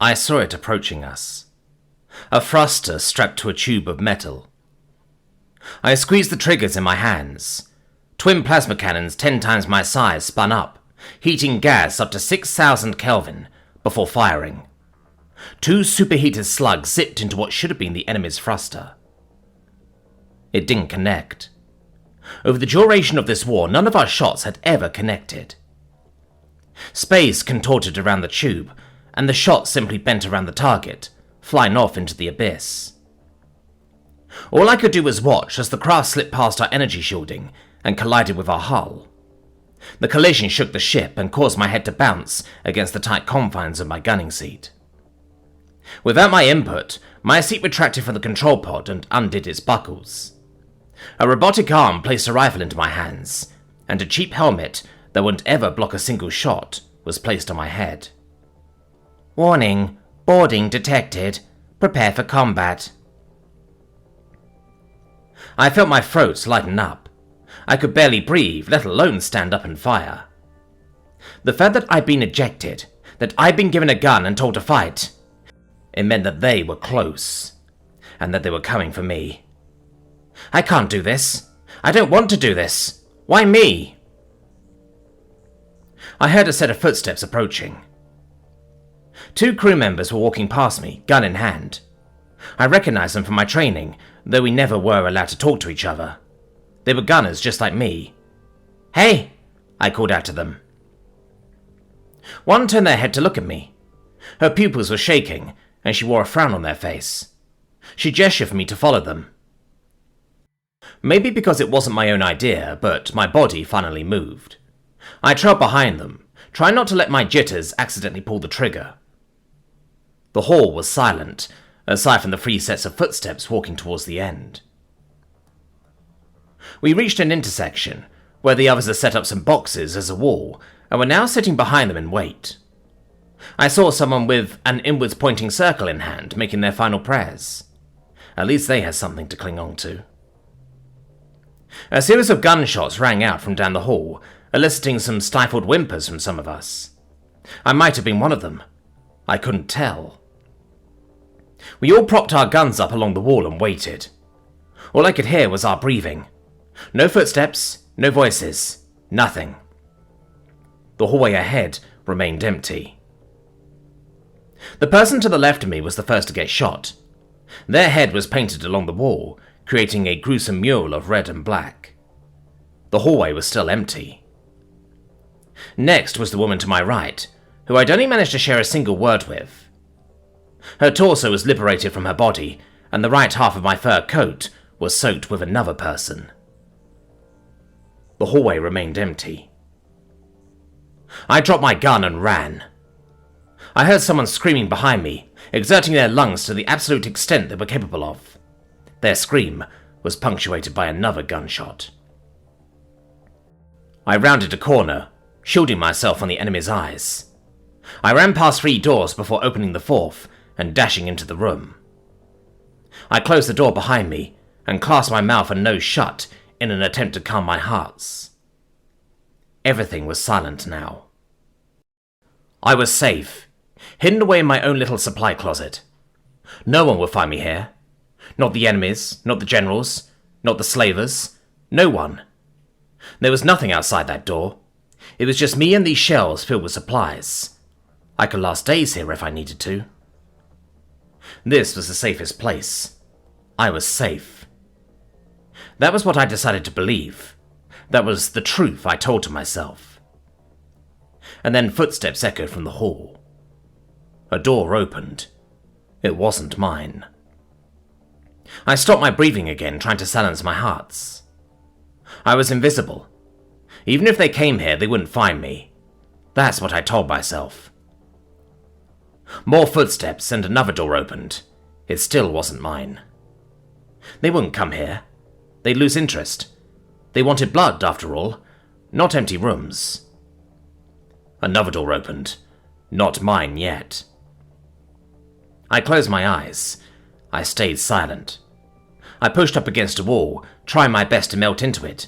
I saw it approaching us. A thruster strapped to a tube of metal. I squeezed the triggers in my hands. Twin plasma cannons 10 times my size spun up, heating gas up to 6,000 Kelvin before firing. 2 superheated slugs zipped into what should have been the enemy's thruster. It didn't connect. Over the duration of this war, none of our shots had ever connected. Space contorted around the tube, and the shot simply bent around the target, flying off into the abyss. All I could do was watch as the craft slipped past our energy shielding and collided with our hull. The collision shook the ship and caused my head to bounce against the tight confines of my gunning seat. Without my input, my seat retracted from the control pod and undid its buckles. A robotic arm placed a rifle into my hands, and a cheap helmet that wouldn't ever block a single shot was placed on my head. "Warning, boarding detected. Prepare for combat." I felt my throat lighten up. I could barely breathe, let alone stand up and fire. The fact that I'd been ejected, that I'd been given a gun and told to fight, it meant that they were close, and that they were coming for me. I can't do this. I don't want to do this. Why me? I heard a set of footsteps approaching. 2 crew members were walking past me, gun in hand. I recognized them from my training, though we never were allowed to talk to each other. They were gunners just like me. "Hey!" I called out to them. One turned their head to look at me. Her pupils were shaking, and she wore a frown on their face. She gestured for me to follow them. Maybe because it wasn't my own idea, but my body finally moved. I trailed behind them, trying not to let my jitters accidentally pull the trigger. The hall was silent, aside from the 3 sets of footsteps walking towards the end. We reached an intersection, where the others had set up some boxes as a wall, and were now sitting behind them in wait. I saw someone with an inwards pointing circle in hand making their final prayers. At least they had something to cling on to. A series of gunshots rang out from down the hall, eliciting some stifled whimpers from some of us. I might have been one of them. I couldn't tell. We all propped our guns up along the wall and waited. All I could hear was our breathing. No footsteps, no voices, nothing. The hallway ahead remained empty. The person to the left of me was the first to get shot. Their head was painted along the wall, creating a gruesome mural of red and black. The hallway was still empty. Next was the woman to my right, who I'd only managed to share a single word with. Her torso was liberated from her body, and the right half of my fur coat was soaked with another person. The hallway remained empty. I dropped my gun and ran. I heard someone screaming behind me, exerting their lungs to the absolute extent they were capable of. Their scream was punctuated by another gunshot. I rounded a corner, shielding myself from the enemy's eyes. I ran past 3 doors before opening the 4th and dashing into the room. I closed the door behind me and clasped my mouth and nose shut in an attempt to calm my hearts. Everything was silent now. I was safe, hidden away in my own little supply closet. No one would find me here. Not the enemies, not the generals, not the slavers. No one. There was nothing outside that door. It was just me and these shelves filled with supplies. I could last days here if I needed to. This was the safest place. I was safe. That was what I decided to believe. That was the truth I told to myself. And then footsteps echoed from the hall. A door opened. It wasn't mine. I stopped my breathing again, trying to silence my hearts. I was invisible. Even if they came here, they wouldn't find me. That's what I told myself. More footsteps and another door opened. It still wasn't mine. They wouldn't come here. They'd lose interest. They wanted blood, after all, not empty rooms. Another door opened. Not mine yet. I closed my eyes. I stayed silent. I pushed up against a wall, trying my best to melt into it,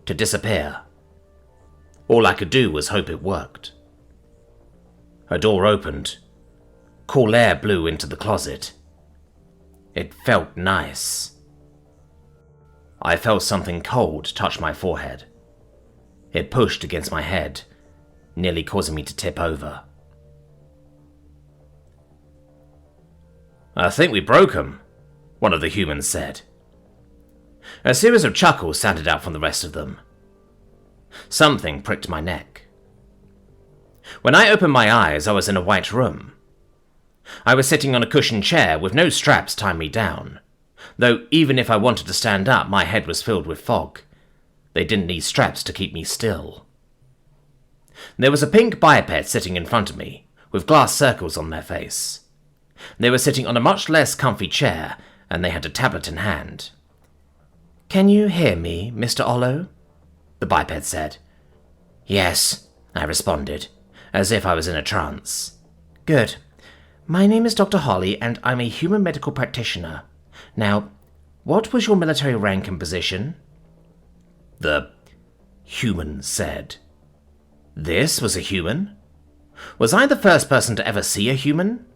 to disappear. All I could do was hope it worked. A door opened. Cool air blew into the closet. It felt nice. I felt something cold touch my forehead. It pushed against my head, nearly causing me to tip over. "I think we broke 'em," one of the humans said. A series of chuckles sounded out from the rest of them. Something pricked my neck. When I opened my eyes, I was in a white room. I was sitting on a cushioned chair with no straps tying me down, though even if I wanted to stand up, my head was filled with fog. They didn't need straps to keep me still. There was a pink biped sitting in front of me, with glass circles on their face. They were sitting on a much less comfy chair, and they had a tablet in hand. "Can you hear me, Mr. Ollo?" the biped said. "Yes," I responded, as if I was in a trance. "Good. My name is Dr. Holly, and I'm a human medical practitioner. Now, what was your military rank and position?" The human said. This was a human? Was I the first person to ever see a human?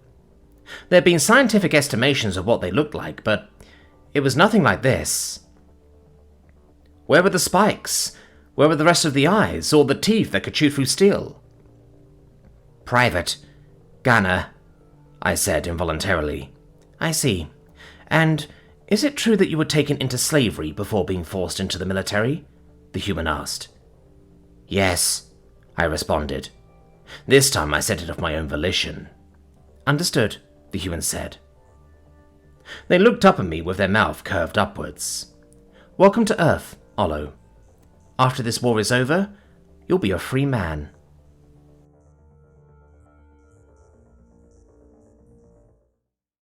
There had been scientific estimations of what they looked like, but it was nothing like this. Where were the spikes? Where were the rest of the eyes, or the teeth that could chew through steel? "Private. Gunner," I said involuntarily. "I see. And is it true that you were taken into slavery before being forced into the military?" the human asked. "Yes," I responded. This time I said it of my own volition. "Understood," the human said. They looked up at me with their mouth curved upwards. "Welcome to Earth, Ollo. After this war is over, you'll be a free man."